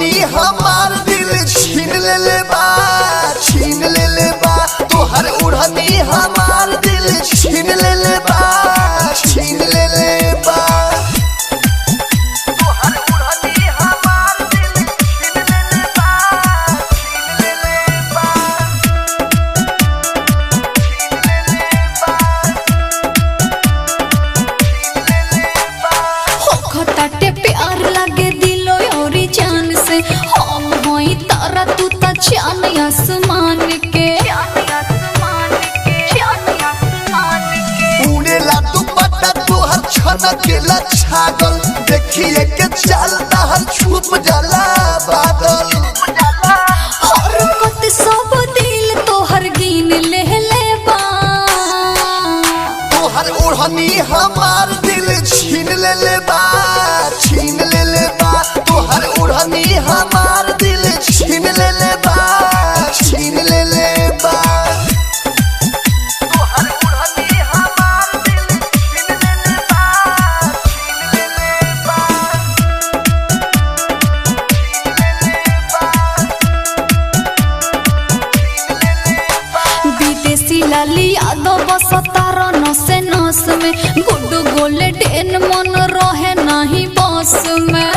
ओढ़नी हमार दिल छीन ले बा, छीन ले बा। तोहर ओढ़नी हमार दिल छीन ले बा, छीन ले बा। तोहर ओढ़नी हमार दिल छीन ले बा, छीन ले बा, छीन ले बा। हो खटाटे प्यार लागे दिलो औरी जान से, हम होई तारा तू ता चान आसमान के। उड़ेला दुपट्टा तोहर छनकेला छागल, देखिए के चलता हर छुप जाला बादल। हरकत सब दिल तोहर गिन ले बा, तोहर ओढ़नी हमार दिल छीन ले बा, छीन ले बा। तोहर ओढ़नी हमार दिल छीन ले बा, छीन ले बा। तोहर ओढ़नी हमार दिल छीन ले बा, छीन ले बा, विदेशी लाली यादव बसतारा नसे नस में, गुड गोल्डन मन रहे नहीं बस में।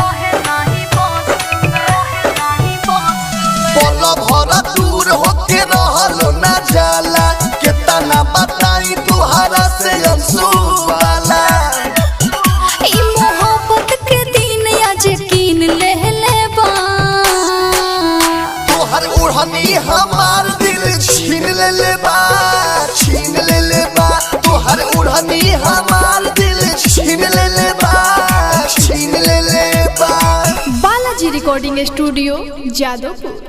पल भरा दूर होके रहलो ना जाला, केतना बताई तुहरा से अंसू वाला। ई मोहब्बत के दिन आज कीन ले बा, तोहर ओढ़नी हमार दिल छीन ले बा, छीन ले बा। तोहर ओढ़नी हमार दिल छीन ले बा, छीन ले बा। Balaji recording studio Jadavpur.